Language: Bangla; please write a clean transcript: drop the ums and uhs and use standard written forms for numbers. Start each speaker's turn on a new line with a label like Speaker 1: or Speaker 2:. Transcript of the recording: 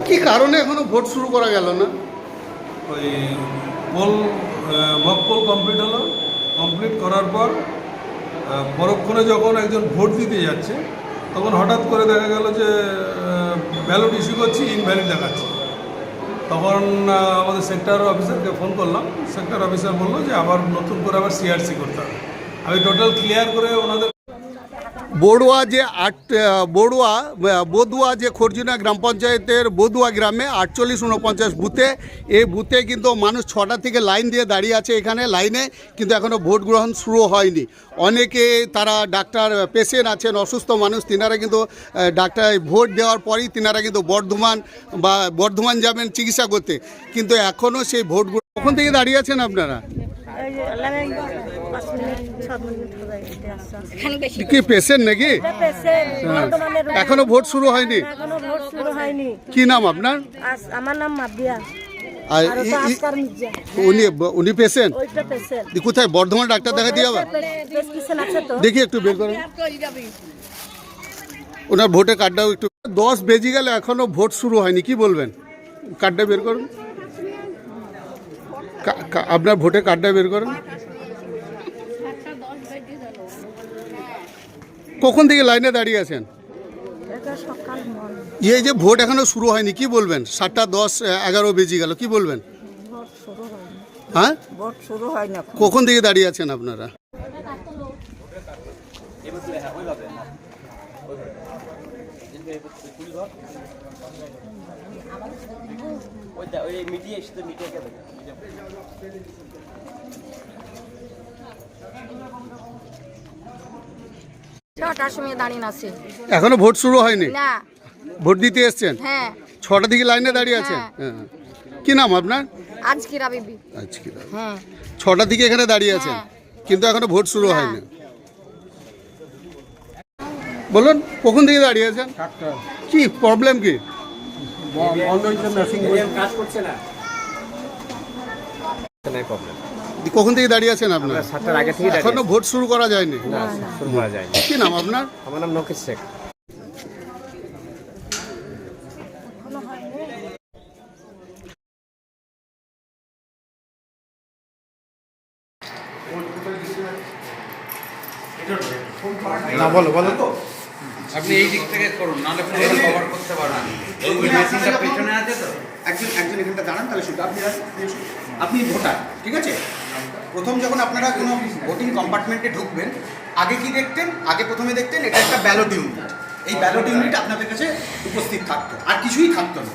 Speaker 1: কি কারণে এখনো ভোট শুরু করা গেল না?
Speaker 2: ওই মক পোল কমপ্লিট হলো, কমপ্লিট করার পর পরক্ষণে যখন একজন ভোট দিতে যাচ্ছে তখন হঠাৎ করে দেখা গেল যে ব্যালট ইস্যু করছি, ইনভ্যালিড দেখাচ্ছে। তখন আমাদের সেক্টর অফিসারকে ফোন করলাম, সেক্টর অফিসার বললো যে আবার নতুন করে আবার সিআরসি করতে হবে। আমি টোটাল ক্লিয়ার করে ওনাদের
Speaker 1: বদুয়া যে খরজিনা গ্রাম পঞ্চায়েতের বদুয়া গ্রামে 48-49 বুথে, এই বুথে কিন্তু মানুষ 6টা থেকে লাইন দিয়ে দাঁড়িয়ে আছে এখানে লাইনে, কিন্তু এখনও ভোট গ্রহণ শুরু হয়নি। অনেকে তারা ডাক্তার পেশেন্ট আছেন, অসুস্থ মানুষ, তিনারা কিন্তু ডাক্তার ভোট দেওয়ার পরেই তিনারা কিন্তু বর্ধমান যাবেন চিকিৎসা করতে, কিন্তু এখনও সেই ভোটগুলো কখন থেকে দাঁড়িয়ে আছেন আপনারা? কি পেশেন্ট নাকি? এখনো ভোট শুরু হয়নি? কি নাম আপনার?
Speaker 3: আমার নাম মাবিয়া।
Speaker 1: উনি পেশেন্ট? কোথায়? বর্ধমান ডাক্তার দেখাতে যাবে? দেখি একটু বের করেন ওনার ভোটের কার্ডটাও একটু। 10 বেজে গেলে এখনো ভোট শুরু হয়নি, কি বলবেন? কার্ডটা বের করুন, আপনার ভোটের কার্ডটা বের করুন। কখন থেকে লাইনে দাঁড়িয়ে আছেন? এই যে ভোট এখনো শুরু হয়নি, কি বলবেন? 7টা 10 11 বেজে গেল, কি বলবেন? হ্যাঁ,
Speaker 3: ভোট শুরু হয় না।
Speaker 1: কখন থেকে দাঁড়িয়ে আছেন আপনারা? এখনো ভোট শুরু হয়নি?
Speaker 3: না,
Speaker 1: ভোট দিতে এসছেন?
Speaker 3: হ্যাঁ।
Speaker 1: 6টা থেকে লাইনে দাঁড়িয়ে আছেন? হ্যাঁ। কি নাম আপনার?
Speaker 3: আজকিরা বিবি।
Speaker 1: আজকিরা।
Speaker 3: হ্যাঁ।
Speaker 1: 6টা থেকে এখানে দাঁড়িয়ে আছেন, কিন্তু এখনো ভোট শুরু হয়নি। বলুন, কখন থেকে দাঁড়িয়ে আছেন? কি প্রবলেম? কি কখন থেকে দাঁড়িয়ে আছেন আপনারা?
Speaker 4: 7টার আগে থেকে
Speaker 1: এখনো ভোট শুরু করা যায়নি?
Speaker 4: শুরু করা যায়নি।
Speaker 1: কি নাম আপনার?
Speaker 4: আমার নাম নকিস শেখ।
Speaker 1: না, বলো তো।
Speaker 5: আপনি এই দিক থেকে করুন, নাহলে পুরো কভার করতে পারবেন। এই মেশিনটা পেছনে আছে তো।
Speaker 6: একজন এখানটা দাঁড়ান, তাহলে শুধু আপনি ভোটার, ঠিক আছে? প্রথম যখন আপনারা কোনো ভোটিং কম্পার্টমেন্টে ঢুকবেন, আগে কি দেখতেন? আগে প্রথমে দেখতেন এটা একটা ব্যালট ইউনিট। এই ব্যালট ইউনিট আপনাদের কাছে উপস্থিত থাকতো, আর কিছুই থাকতো না।